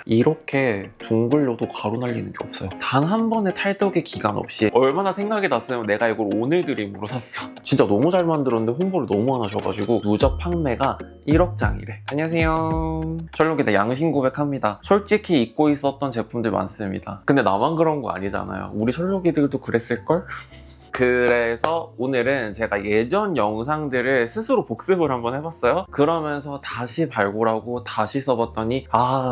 이렇게 둥글려도 가루 날리는 게 없어요. 단 한 번의 탈덕의 기간 없이. 얼마나 생각이 났으면 내가 이걸 오늘 드림으로 샀어. 진짜 너무 잘 만들었는데 홍보를 너무 안 하셔가지고 누적 판매가 1억 장이래. 안녕하세요. 철록이다. 양심 고백합니다. 솔직히 잊고 있었던 제품들 많습니다. 근데 나만 그런 거 아니잖아요. 우리 철록이들도 그랬을걸? 그래서 오늘은 제가 예전 영상들을 스스로 복습을 한번 해봤어요. 그러면서 다시 발굴하고 다시 써봤더니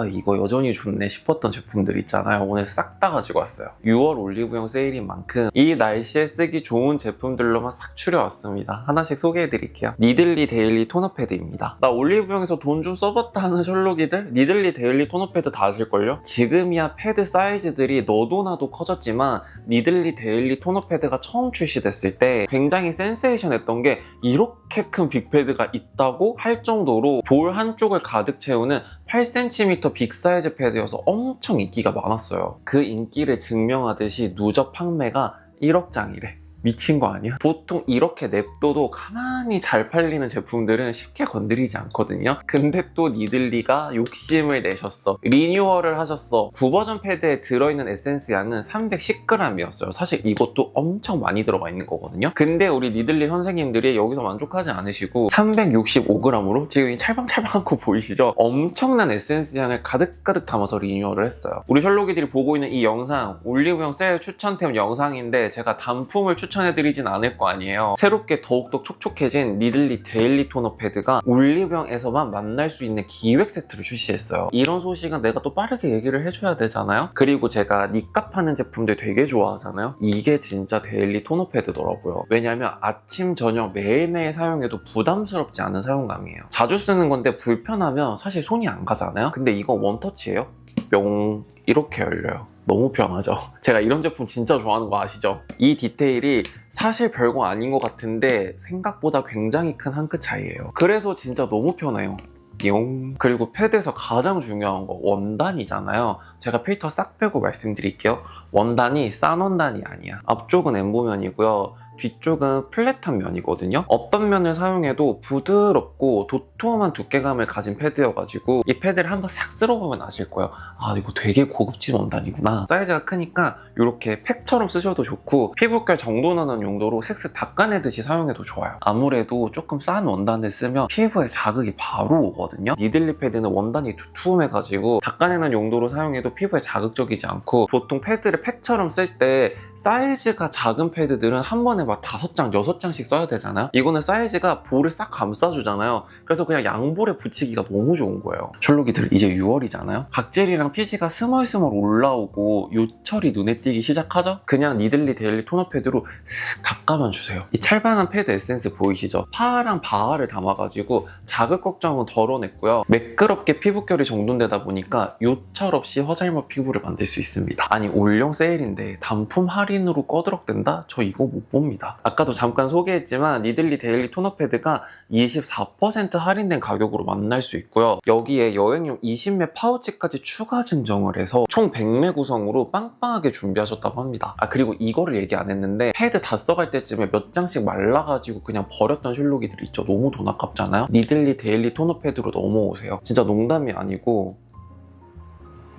이거 여전히 좋네 싶었던 제품들 있잖아요. 오늘 싹 다 가지고 왔어요. 6월 올리브영 세일인 만큼 이 날씨에 쓰기 좋은 제품들로만 싹 추려왔습니다. 하나씩 소개해드릴게요. 니들리 데일리 토너 패드입니다. 나 올리브영에서 돈 좀 써봤다 하는 셜록이들 니들리 데일리 토너 패드 다 아실걸요? 지금이야 패드 사이즈들이 너도 나도 커졌지만 니들리 데일리 토너 패드가 처음 출시됐을 때 굉장히 센세이션했던 게 이렇게 큰 빅패드가 있다고 할 정도로 볼 한쪽을 가득 채우는 8cm 빅사이즈 패드여서 엄청 인기가 많았어요. 그 인기를 증명하듯이 누적 판매가 1억 장이래. 미친 거 아니야? 보통 이렇게 냅둬도 가만히 잘 팔리는 제품들은 쉽게 건드리지 않거든요. 근데 또 니들리가 욕심을 내셨어. 리뉴얼을 하셨어. 9버전 패드에 들어있는 에센스 양은 310g이었어요. 사실 이것도 엄청 많이 들어가 있는 거거든요. 근데 우리 니들리 선생님들이 여기서 만족하지 않으시고 365g으로 지금 이 찰방찰방한 거 보이시죠? 엄청난 에센스 양을 가득가득 담아서 리뉴얼을 했어요. 우리 셜록이들이 보고 있는 이 영상 올리브영 세일 추천템 영상인데 제가 단품을 추천해드리진 않을 거 아니에요. 새롭게 더욱더 촉촉해진 니들리 데일리 토너 패드가 올리브영에서만 만날 수 있는 기획 세트를 출시했어요. 이런 소식은 내가 또 빠르게 얘기를 해줘야 되잖아요. 그리고 제가 니값 하는 제품들 되게 좋아하잖아요. 이게 진짜 데일리 토너 패드더라고요. 왜냐면 아침 저녁 매일매일 사용해도 부담스럽지 않은 사용감이에요. 자주 쓰는 건데 불편하면 사실 손이 안 가잖아요. 근데 이건 원터치예요. 뿅 이렇게 열려요. 너무 편하죠? 제가 이런 제품 진짜 좋아하는 거 아시죠? 이 디테일이 사실 별거 아닌 것 같은데 생각보다 굉장히 큰 한 끗 차이예요. 그래서 진짜 너무 편해요. 띠용. 그리고 패드에서 가장 중요한 거 원단이잖아요. 제가 필터 싹 빼고 말씀드릴게요. 원단이 싼 원단이 아니야. 앞쪽은 엠보면이고요. 뒤쪽은 플랫한 면이거든요. 어떤 면을 사용해도 부드럽고 도톰한 두께감을 가진 패드여가지고 이 패드를 한번 싹 쓸어보면 아실 거예요. 이거 되게 고급진 원단이구나. 사이즈가 크니까 이렇게 팩처럼 쓰셔도 좋고 피부결 정돈 하는 용도로 슥슥 닦아내듯이 사용해도 좋아요. 아무래도 조금 싼 원단을 쓰면 피부에 자극이 바로 오거든요. 니들리 패드는 원단이 두툼해가지고 닦아내는 용도로 사용해도 피부에 자극적이지 않고 보통 패드를 팩처럼 쓸 때 사이즈가 작은 패드들은 한 번에 막 5장, 6장씩 써야 되잖아요. 이거는 사이즈가 볼을 싹 감싸주잖아요. 그래서 그냥 양볼에 붙이기가 너무 좋은 거예요. 셜록이들 이제 6월이잖아요. 각질이랑 피지가 스멀스멀 올라오고 요철이 눈에 띄기 시작하죠? 그냥 니들리 데일리 토너 패드로 슥 닦아만 주세요. 이 찰방한 패드 에센스 보이시죠? 파랑 바하를 담아가지고 자극 걱정은 덜어냈고요. 매끄럽게 피부결이 정돈되다 보니까 요철 없이 허잘모 피부를 만들 수 있습니다. 아니 올영 세일인데 단품 할인으로 꺼드럭된다? 저 이거 못 봅니다. 아까도 잠깐 소개했지만 니들리 데일리 토너 패드가 24% 할인된 가격으로 만날 수 있고요. 여기에 여행용 20매 파우치까지 추가 증정을 해서 총 100매 구성으로 빵빵하게 준비하셨다고 합니다. 그리고 이거를 얘기 안 했는데 패드 다 써갈 때쯤에 몇 장씩 말라가지고 그냥 버렸던 셜록이들 있죠. 너무 돈 아깝잖아요. 니들리 데일리 토너 패드로 넘어오세요. 진짜 농담이 아니고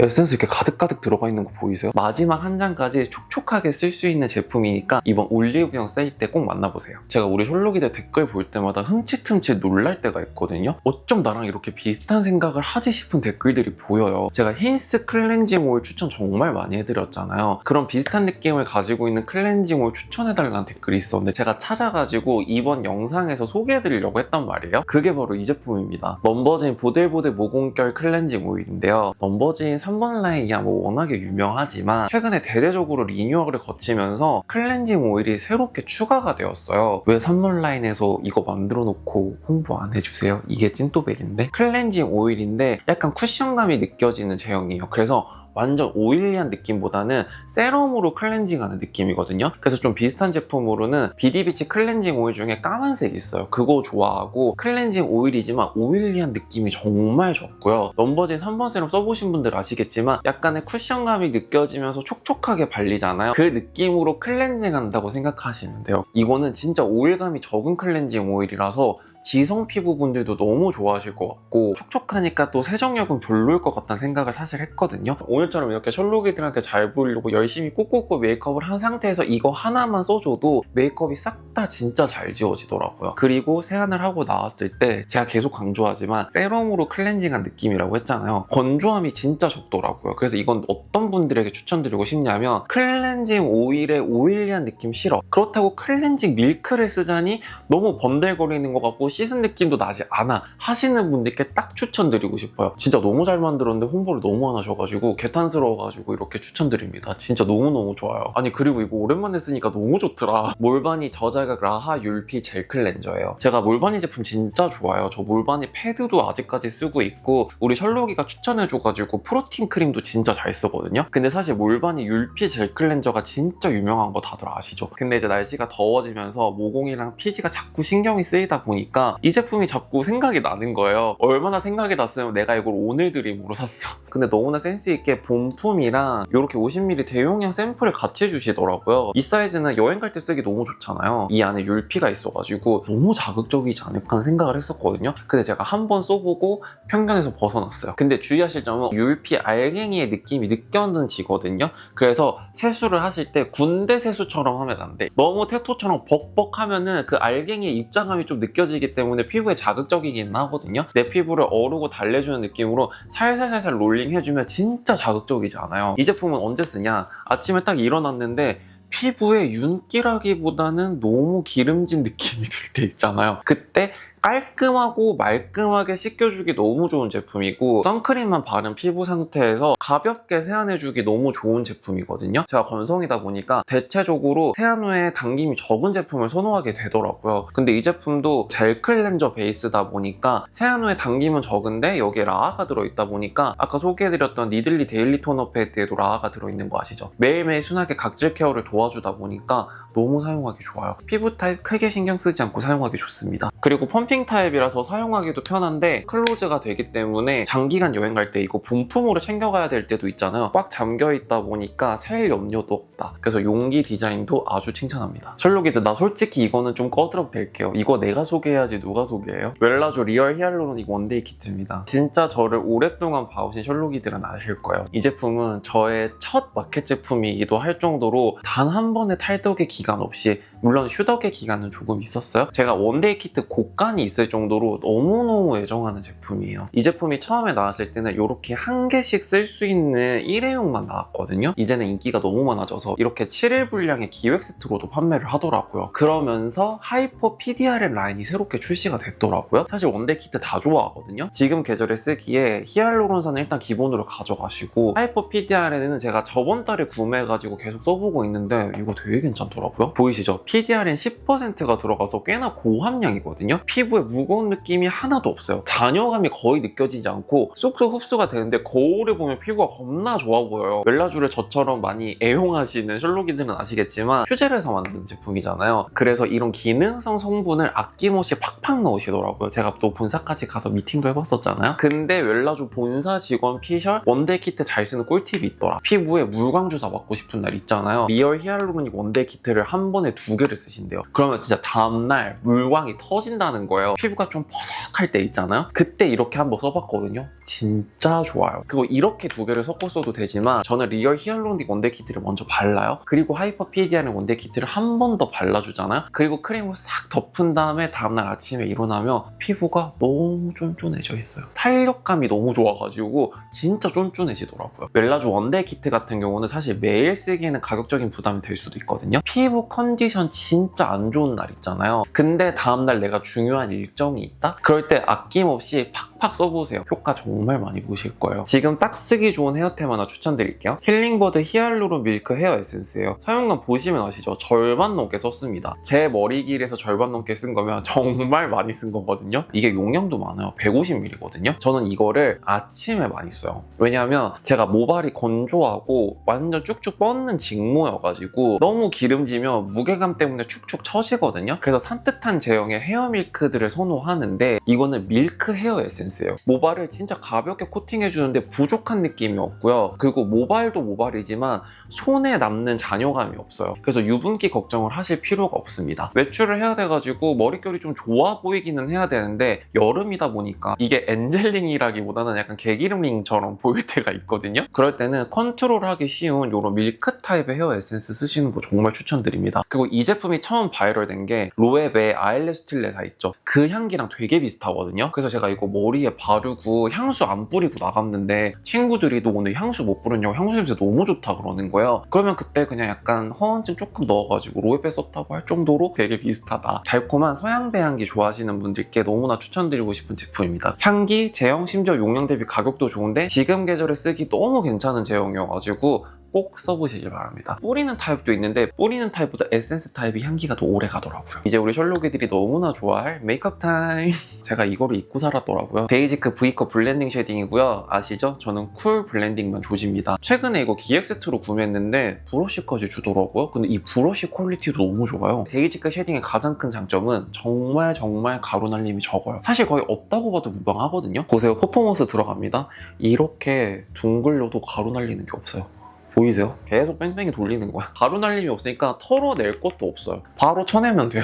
에센스 이렇게 가득가득 들어가 있는 거 보이세요? 마지막 한 장까지 촉촉하게 쓸 수 있는 제품이니까 이번 올리브영 세일 때 꼭 만나보세요. 제가 우리 셜록이들 댓글 볼 때마다 흠칫흠칫 놀랄 때가 있거든요. 어쩜 나랑 이렇게 비슷한 생각을 하지 싶은 댓글들이 보여요. 제가 힌스 클렌징 오일 추천 정말 많이 해드렸잖아요. 그런 비슷한 느낌을 가지고 있는 클렌징 오일 추천해달라는 댓글이 있었는데 제가 찾아가지고 이번 영상에서 소개해드리려고 했단 말이에요. 그게 바로 이 제품입니다. 넘버진 보들보들 모공결 클렌징 오일인데요. 넘버진 3번 라인이야 뭐 워낙에 유명하지만 최근에 대대적으로 리뉴얼을 거치면서 클렌징 오일이 새롭게 추가가 되었어요. 왜 3번 라인에서 이거 만들어 놓고 홍보 안 해주세요? 이게 찐또백인데? 클렌징 오일인데 약간 쿠션감이 느껴지는 제형이에요. 그래서 완전 오일리한 느낌보다는 세럼으로 클렌징하는 느낌이거든요. 그래서 좀 비슷한 제품으로는 비디비치 클렌징 오일 중에 까만색이 있어요. 그거 좋아하고 클렌징 오일이지만 오일리한 느낌이 정말 적고요. 넘버진 3번 세럼 써보신 분들 아시겠지만 약간의 쿠션감이 느껴지면서 촉촉하게 발리잖아요. 그 느낌으로 클렌징 한다고 생각하시면 돼요. 이거는 진짜 오일감이 적은 클렌징 오일이라서 지성 피부분들도 너무 좋아하실 것 같고 촉촉하니까 또 세정력은 별로일 것 같다는 생각을 사실 했거든요. 오늘처럼 이렇게 셜록이들한테 잘 보이려고 열심히 꾹꾹꾹 메이크업을 한 상태에서 이거 하나만 써줘도 메이크업이 싹 다 진짜 잘 지워지더라고요. 그리고 세안을 하고 나왔을 때 제가 계속 강조하지만 세럼으로 클렌징한 느낌이라고 했잖아요. 건조함이 진짜 적더라고요. 그래서 이건 어떤 분들에게 추천드리고 싶냐면 클렌징 오일에 오일리한 느낌 싫어. 그렇다고 클렌징 밀크를 쓰자니 너무 번들거리는 것 같고 씻은 느낌도 나지 않아 하시는 분들께 딱 추천드리고 싶어요. 진짜 너무 잘 만들었는데 홍보를 너무 안 하셔가지고 개탄스러워가지고 이렇게 추천드립니다. 진짜 너무너무 좋아요. 아니 그리고 이거 오랜만에 쓰니까 너무 좋더라. 몰바니 저자극 라하 율피 젤 클렌저예요. 제가 몰바니 제품 진짜 좋아요. 저 몰바니 패드도 아직까지 쓰고 있고 우리 셜록이가 추천해줘가지고 프로틴 크림도 진짜 잘 쓰거든요. 근데 사실 몰바니 율피 젤 클렌저가 진짜 유명한 거 다들 아시죠? 근데 이제 날씨가 더워지면서 모공이랑 피지가 자꾸 신경이 쓰이다 보니까 이 제품이 자꾸 생각이 나는 거예요. 얼마나 생각이 났으면 내가 이걸 오늘 드림으로 샀어. 근데 너무나 센스있게 본품이랑 이렇게 50ml 대용량 샘플을 같이 주시더라고요. 이 사이즈는 여행 갈 때 쓰기 너무 좋잖아요. 이 안에 율피가 있어가지고 너무 자극적이지 않을까 하는 생각을 했었거든요. 근데 제가 한번 써보고 편견에서 벗어났어요. 근데 주의하실 점은 율피 알갱이의 느낌이 느껴지거든요. 그래서 세수를 하실 때 군대 세수처럼 하면 안 돼. 너무 테토처럼 벅벅하면은 그 알갱이의 입자감이 좀 느껴지기 때문에 피부에 자극적이긴 하거든요. 내 피부를 어루고 달래주는 느낌으로 살살살살 롤링 해주면 진짜 자극적이지 않아요. 이 제품은 언제 쓰냐? 아침에 딱 일어났는데 피부에 윤기라기보다는 너무 기름진 느낌이 들 때 있잖아요. 그때 깔끔하고 말끔하게 씻겨주기 너무 좋은 제품이고 선크림만 바른 피부 상태에서 가볍게 세안해주기 너무 좋은 제품이거든요. 제가 건성이다 보니까 대체적으로 세안 후에 당김이 적은 제품을 선호하게 되더라고요. 근데 이 제품도 젤 클렌저 베이스다 보니까 세안 후에 당김은 적은데 여기에 라아가 들어있다 보니까 아까 소개해드렸던 니들리 데일리 토너 패드에도 라아가 들어있는 거 아시죠? 매일매일 순하게 각질 케어를 도와주다 보니까 너무 사용하기 좋아요. 피부 타입 크게 신경 쓰지 않고 사용하기 좋습니다. 그리고 펌핑 타입이라서 사용하기도 편한데 클로즈가 되기 때문에 장기간 여행 갈 때 이거 본품으로 챙겨가야 될 때도 있잖아요. 꽉 잠겨 있다 보니까 셀 염려도 없다. 그래서 용기 디자인도 아주 칭찬합니다. 셜록이들 나 솔직히 이거는 좀 꺼드럭 될게요. 이거 내가 소개해야지 누가 소개해요? 웰라조 리얼 히알루로닉 원데이 키트입니다. 진짜 저를 오랫동안 봐오신 셜록이들은 아실 거예요. 이 제품은 저의 첫 마켓 제품이기도 할 정도로 단 한 번의 탈덕의 기간 없이, 물론 휴덕의 기간은 조금 있었어요. 제가 원데이 키트 곡간이 있을 정도로 너무너무 애정하는 제품이에요. 이 제품이 처음에 나왔을 때는 이렇게 한 개씩 쓸 수 있는 일회용만 나왔거든요. 이제는 인기가 너무 많아져서 이렇게 7일 분량의 기획 세트로도 판매를 하더라고요. 그러면서 하이퍼 PDRM 라인이 새롭게 출시가 됐더라고요. 사실 원데이 키트 다 좋아하거든요. 지금 계절에 쓰기에 히알루론산은 일단 기본으로 가져가시고, 하이퍼 PDRM은 제가 저번 달에 구매해가지고 계속 써보고 있는데 이거 되게 괜찮더라고요. 보이시죠? PDRN 10%가 들어가서 꽤나 고함량이거든요. 피부에 무거운 느낌이 하나도 없어요. 잔여감이 거의 느껴지지 않고 쏙쏙 흡수가 되는데 거울에 보면 피부가 겁나 좋아 보여요. 웰라주를 저처럼 많이 애용하시는 셜록이들은 아시겠지만 휴젤에서 만든 제품이잖아요. 그래서 이런 기능성 성분을 아낌없이 팍팍 넣으시더라고요. 제가 또 본사까지 가서 미팅도 해봤었잖아요. 근데 웰라주 본사 직원 피셜 원데이 키트 잘 쓰는 꿀팁이 있더라. 피부에 물광 주사 맞고 싶은 날 있잖아요. 리얼 히알루로닉 원데이 키트를 한 번에 2개를 쓰신대요. 그러면 진짜 다음날 물광이 터진다는 거예요. 피부가 좀 퍼석할 때 있잖아요. 그때 이렇게 한번 써봤거든요. 진짜 좋아요. 그리고 이렇게 2개를 섞어 써도 되지만 저는 리얼 히알루로닉 원데이 키트를 먼저 발라요. 그리고 하이퍼 PDRN 원데이 키트를 한 번 더 발라주잖아요. 그리고 크림을 싹 덮은 다음에 다음날 아침에 일어나면 피부가 너무 쫀쫀해져 있어요. 탄력감이 너무 좋아가지고 진짜 쫀쫀해지더라고요. 웰라주 원데이 키트 같은 경우는 사실 매일 쓰기에는 가격적인 부담이 될 수도 있거든요. 피부 컨디션 진짜 안 좋은 날 있잖아요. 근데 다음날 내가 중요한 일정이 있다? 그럴 때 아낌없이 팍팍 써보세요. 효과 정말 많이 보실 거예요. 지금 딱 쓰기 좋은 헤어템 하나 추천드릴게요. 힐링버드 히알루론 밀크 헤어 에센스예요. 사용감 보시면 아시죠? 절반 넘게 썼습니다. 제 머리 길에서 절반 넘게 쓴 거면 정말 많이 쓴 거거든요. 이게 용량도 많아요. 150ml거든요. 저는 이거를 아침에 많이 써요. 왜냐하면 제가 모발이 건조하고 완전 쭉쭉 뻗는 직모여가지고 너무 기름지면 무게감 때문에 축축 처지거든요. 그래서 산뜻한 제형의 헤어 밀크들을 선호하는데 이거는 밀크 헤어 에센스예요. 모발을 진짜 가볍게 코팅해주는데 부족한 느낌이 없고요. 그리고 모발도 모발이지만 손에 남는 잔여감이 없어요. 그래서 유분기 걱정을 하실 필요가 없습니다. 외출을 해야 돼가지고 머릿결이 좀 좋아 보이기는 해야 되는데 여름이다 보니까 이게 엔젤링이라기보다는 약간 개기름링처럼 보일 때가 있거든요. 그럴 때는 컨트롤하기 쉬운 이런 밀크 타입의 헤어 에센스 쓰시는 거 정말 추천드립니다. 그리고 이 제품이 처음 바이럴된 게 로에베의 아일래쉬 스틸레사 있죠. 그 향기랑 되게 비슷하거든요. 그래서 제가 이거 머리에 바르고 향수 안 뿌리고 나갔는데 친구들이 너 오늘 향수 못 뿌렸냐고 향수 냄새 너무 좋다 그러는 거예요. 그러면 그때 그냥 약간 허언증 조금 넣어가지고 로에베 썼다고 할 정도로 되게 비슷하다. 달콤한 서양배 향기 좋아하시는 분들께 너무나 추천드리고 싶은 제품입니다. 향기, 제형, 심지어 용량 대비 가격도 좋은데 지금 계절에 쓰기 너무 괜찮은 제형이어가지고 꼭 써보시길 바랍니다. 뿌리는 타입도 있는데 뿌리는 타입보다 에센스 타입이 향기가 더 오래 가더라고요. 이제 우리 셜록이들이 너무나 좋아할 메이크업 타임. 제가 이거를 입고 살았더라고요. 데이지크 V컵 블렌딩 쉐딩이고요. 아시죠? 저는 쿨 블렌딩만 조집니다. 최근에 이거 기획 세트로 구매했는데 브러쉬까지 주더라고요. 근데 이 브러쉬 퀄리티도 너무 좋아요. 데이지크 쉐딩의 가장 큰 장점은 정말 가루 날림이 적어요. 사실 거의 없다고 봐도 무방하거든요. 보세요. 퍼포먼스 들어갑니다. 이렇게 둥글려도 가루 날리는 게 없어요. 보이세요? 계속 뺑뺑이 돌리는 거야. 가루 날림이 없으니까 털어낼 것도 없어요. 바로 쳐내면 돼요.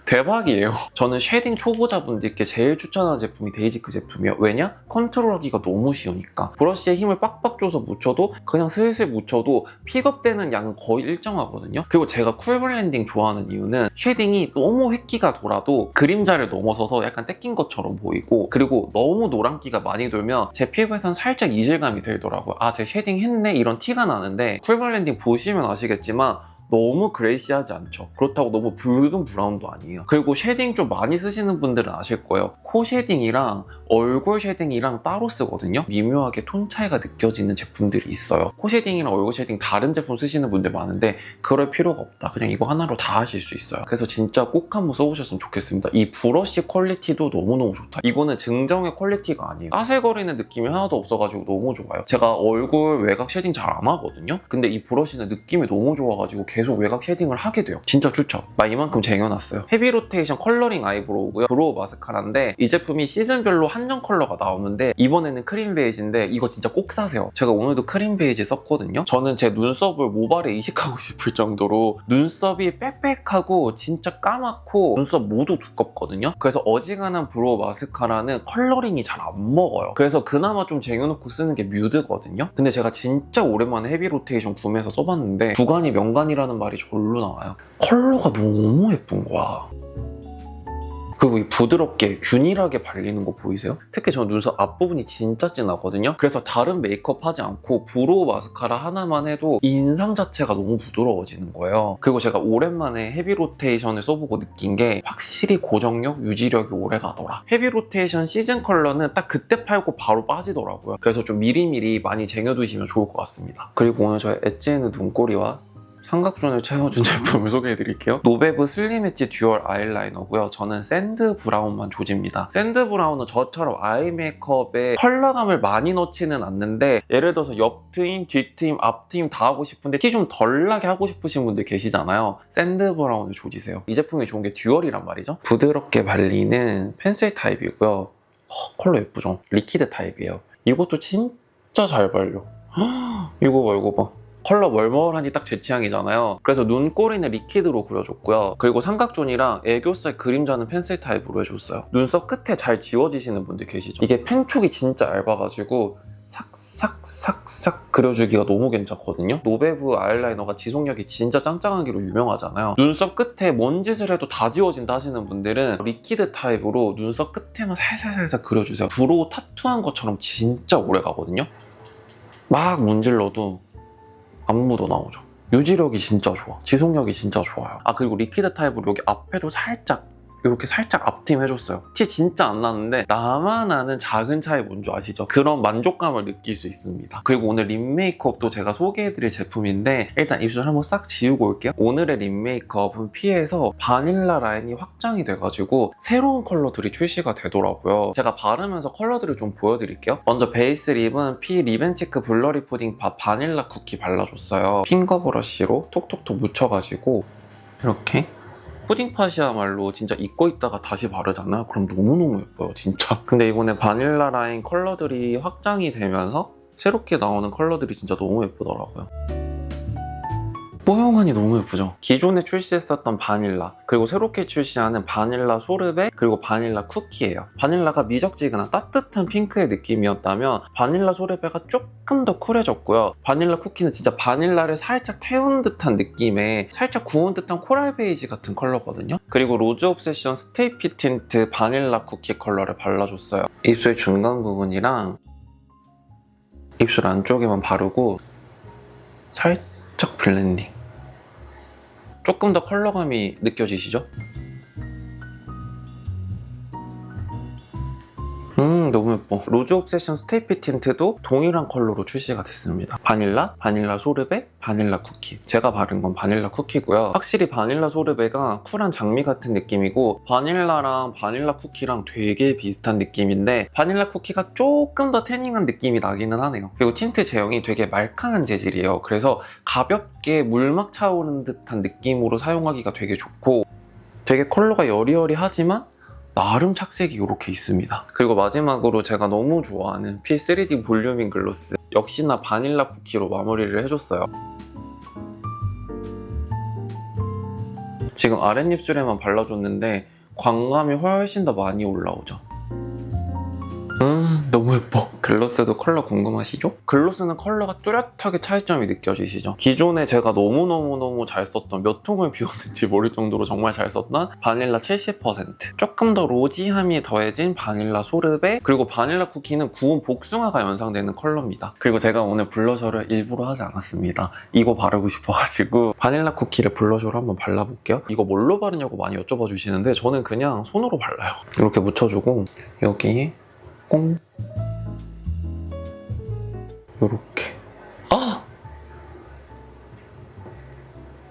대박이에요. 저는 쉐딩 초보자분들께 제일 추천하는 제품이 데이지크 제품이에요. 왜냐? 컨트롤하기가 너무 쉬우니까. 브러쉬에 힘을 빡빡 줘서 묻혀도 그냥 슬슬 묻혀도 픽업되는 양은 거의 일정하거든요. 그리고 제가 쿨 블렌딩 좋아하는 이유는 쉐딩이 너무 획기가 돌아도 그림자를 넘어서서 약간 떼낀 것처럼 보이고, 그리고 너무 노란기가 많이 돌면 제 피부에선 살짝 이질감이 들더라고요. 아, 제 쉐딩 했네 이런 티가 나는데 쿨 블렌딩 보시면 아시겠지만 너무 그레이시하지 않죠. 그렇다고 너무 붉은 브라운도 아니에요. 그리고 쉐딩 좀 많이 쓰시는 분들은 아실 거예요. 코 쉐딩이랑 얼굴 쉐딩이랑 따로 쓰거든요. 미묘하게 톤 차이가 느껴지는 제품들이 있어요. 코 쉐딩이랑 얼굴 쉐딩 다른 제품 쓰시는 분들 많은데 그럴 필요가 없다. 그냥 이거 하나로 다 하실 수 있어요. 그래서 진짜 꼭 한번 써보셨으면 좋겠습니다. 이 브러쉬 퀄리티도 너무너무 좋다. 이거는 증정의 퀄리티가 아니에요. 따슬거리는 느낌이 하나도 없어가지고 너무 좋아요. 제가 얼굴 외곽 쉐딩 잘 안 하거든요. 근데 이 브러쉬는 느낌이 너무 좋아가지고 계속 외곽 쉐딩을 하게 돼요. 진짜 추천. 막 이만큼 쟁여놨어요. 헤비 로테이션 컬러링 아이브로우고요. 브로우 마스카라인데 이 제품이 시즌별로 한정 컬러가 나오는데 이번에는 크림 베이지인데 이거 진짜 꼭 사세요. 제가 오늘도 크림 베이지 썼거든요. 저는 제 눈썹을 모발에 이식하고 싶을 정도로 눈썹이 빽빽하고 진짜 까맣고 눈썹 모두 두껍거든요. 그래서 어지간한 브로우 마스카라는 컬러링이 잘 안 먹어요. 그래서 그나마 좀 쟁여놓고 쓰는 게 뮤드거든요. 근데 제가 진짜 오랜만에 헤비 로테이션 구매해서 써봤는데 구간이 명간이라는 말이 절로 나와요. 컬러가 너무 예쁜 거야. 그리고 이 부드럽게 균일하게 발리는 거 보이세요? 특히 저 눈썹 앞부분이 진짜 진하거든요. 그래서 다른 메이크업 하지 않고 브로우 마스카라 하나만 해도 인상 자체가 너무 부드러워지는 거예요. 그리고 제가 오랜만에 헤비 로테이션을 써보고 느낀 게 확실히 고정력, 유지력이 오래 가더라. 헤비 로테이션 시즌 컬러는 딱 그때 팔고 바로 빠지더라고요. 그래서 좀 미리미리 많이 쟁여두시면 좋을 것 같습니다. 그리고 오늘 저의 엣지에는 눈꼬리와 삼각존을 채워준 제품을 소개해드릴게요. 노베브 슬림 엣지 듀얼 아이라이너고요. 저는 샌드 브라운만 조집니다. 샌드 브라운은 저처럼 아이 메이크업에 컬러감을 많이 넣지는 않는데 예를 들어서 옆 트임, 뒤 트임, 앞 트임 다 하고 싶은데 티 좀 덜 나게 하고 싶으신 분들 계시잖아요. 샌드 브라운을 조지세요. 이 제품이 좋은 게 듀얼이란 말이죠. 부드럽게 발리는 펜슬 타입이고요. 컬러 예쁘죠? 리퀴드 타입이에요. 이것도 진짜 잘 발려. 이거 봐, 이거 봐. 컬러 멀멀하니 딱 제 취향이잖아요. 그래서 눈꼬리는 리퀴드로 그려줬고요. 그리고 삼각존이랑 애교살 그림자는 펜슬 타입으로 해줬어요. 눈썹 끝에 잘 지워지시는 분들 계시죠? 이게 펜촉이 진짜 얇아가지고 싹싹싹싹 그려주기가 너무 괜찮거든요. 노베브 아이라이너가 지속력이 진짜 짱짱하기로 유명하잖아요. 눈썹 끝에 뭔 짓을 해도 다 지워진다 하시는 분들은 리퀴드 타입으로 눈썹 끝에만 살살살살 그려주세요. 브로우 타투한 것처럼 진짜 오래 가거든요. 막 문질러도 안 묻어 나오죠. 유지력이 진짜 좋아. 지속력이 진짜 좋아요. 아, 그리고 리퀴드 타입으로 여기 앞에도 살짝 이렇게 살짝 앞팀 해줬어요. 티 진짜 안 나는데 나만 아는 작은 차이 뭔지 아시죠? 그런 만족감을 느낄 수 있습니다. 그리고 오늘 립 메이크업도 제가 소개해드릴 제품인데 일단 입술 한번 싹 지우고 올게요. 오늘의 립 메이크업은 P에서 바닐라 라인이 확장이 돼가지고 새로운 컬러들이 출시가 되더라고요. 제가 바르면서 컬러들을 좀 보여드릴게요. 먼저 베이스 립은 P 립앤치크 블러리 푸딩 밥 바닐라 쿠키 발라줬어요. 핑거 브러쉬로 톡톡톡 묻혀가지고 이렇게 푸딩팟이야말로 진짜 입고 있다가 다시 바르잖아? 그럼 너무너무 예뻐요, 진짜. 근데 이번에 바닐라 라인 컬러들이 확장이 되면서 새롭게 나오는 컬러들이 진짜 너무 예쁘더라고요. 뽀용하니 너무 예쁘죠? 기존에 출시했었던 바닐라, 그리고 새롭게 출시하는 바닐라 소르베, 그리고 바닐라 쿠키예요. 바닐라가 미적지근한 따뜻한 핑크의 느낌이었다면 바닐라 소르베가 조금 더 쿨해졌고요. 바닐라 쿠키는 진짜 바닐라를 살짝 태운 듯한 느낌의 살짝 구운 듯한 코랄 베이지 같은 컬러거든요. 그리고 로즈 옵세션 스테이피 틴트 바닐라 쿠키 컬러를 발라줬어요. 입술 중간 부분이랑 입술 안쪽에만 바르고 살짝 블렌딩. 조금 더 컬러감이 느껴지시죠? 너무 예뻐. 로즈 옵세션 스테이피 틴트도 동일한 컬러로 출시가 됐습니다. 바닐라, 바닐라 소르베, 바닐라 쿠키. 제가 바른 건 바닐라 쿠키고요. 확실히 바닐라 소르베가 쿨한 장미 같은 느낌이고 바닐라랑 바닐라 쿠키랑 되게 비슷한 느낌인데 바닐라 쿠키가 조금 더 태닝한 느낌이 나기는 하네요. 그리고 틴트 제형이 되게 말캉한 재질이에요. 그래서 가볍게 물막 차오르는 듯한 느낌으로 사용하기가 되게 좋고 되게 컬러가 여리여리하지만 나름 착색이 이렇게 있습니다. 그리고 마지막으로 제가 너무 좋아하는 P3D 볼륨ing 글로스, 역시나 바닐라 쿠키로 마무리를 해줬어요. 지금 아랫입술에만 발라줬는데 광감이 훨씬 더 많이 올라오죠. 너무 예뻐. 글로스도 컬러 궁금하시죠? 글로스는 컬러가 뚜렷하게 차이점이 느껴지시죠? 기존에 제가 너무너무 잘 썼던, 몇 통을 비웠는지 모를 정도로 정말 잘 썼던 바닐라 70%, 조금 더 로지함이 더해진 바닐라 소르베, 그리고 바닐라 쿠키는 구운 복숭아가 연상되는 컬러입니다. 그리고 제가 오늘 블러셔를 일부러 하지 않았습니다. 이거 바르고 싶어가지고 바닐라 쿠키를 블러셔로 한번 발라볼게요. 이거 뭘로 바르냐고 많이 여쭤봐 주시는데 저는 그냥 손으로 발라요. 이렇게 묻혀주고 여기에 꽁 요렇게. 아!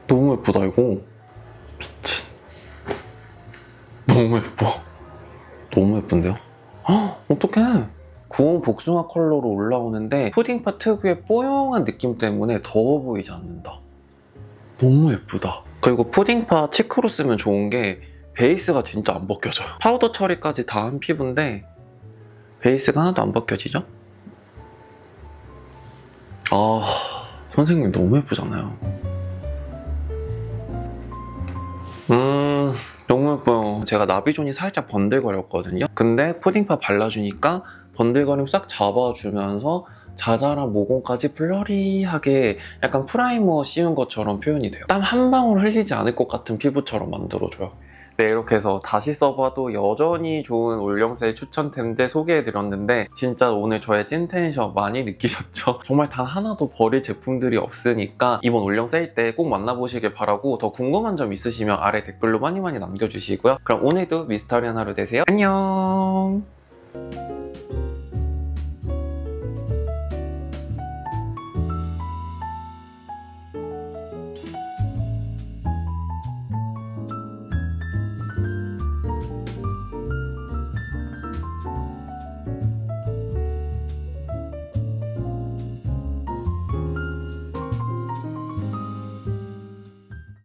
너무 예쁘다 이거. 미친. 너무 예뻐. 너무 예쁜데요? 아, 어떡해. 구운 복숭아 컬러로 올라오는데 푸딩파 특유의 뽀용한 느낌 때문에 더워 보이지 않는다. 너무 예쁘다. 그리고 푸딩파 치크로 쓰면 좋은 게 베이스가 진짜 안 벗겨져요. 파우더 처리까지 다 한 피부인데 베이스가 하나도 안 벗겨지죠? 아, 선생님 너무 예쁘잖아요. 너무 예뻐요. 제가 나비존이 살짝 번들거렸거든요. 근데 푸딩파 발라주니까 번들거림 싹 잡아주면서 자잘한 모공까지 플러리하게 약간 프라이머 씌운 것처럼 표현이 돼요. 땀 한 방울 흘리지 않을 것 같은 피부처럼 만들어줘요. 네, 이렇게 해서 다시 써봐도 여전히 좋은 올영세 추천템들 소개해드렸는데 진짜 오늘 저의 찐텐션 많이 느끼셨죠? 정말 단 하나도 버릴 제품들이 없으니까 이번 올영 세일 때 꼭 만나보시길 바라고 더 궁금한 점 있으시면 아래 댓글로 많이 남겨주시고요. 그럼 오늘도 미스터리한 하루 되세요. 안녕!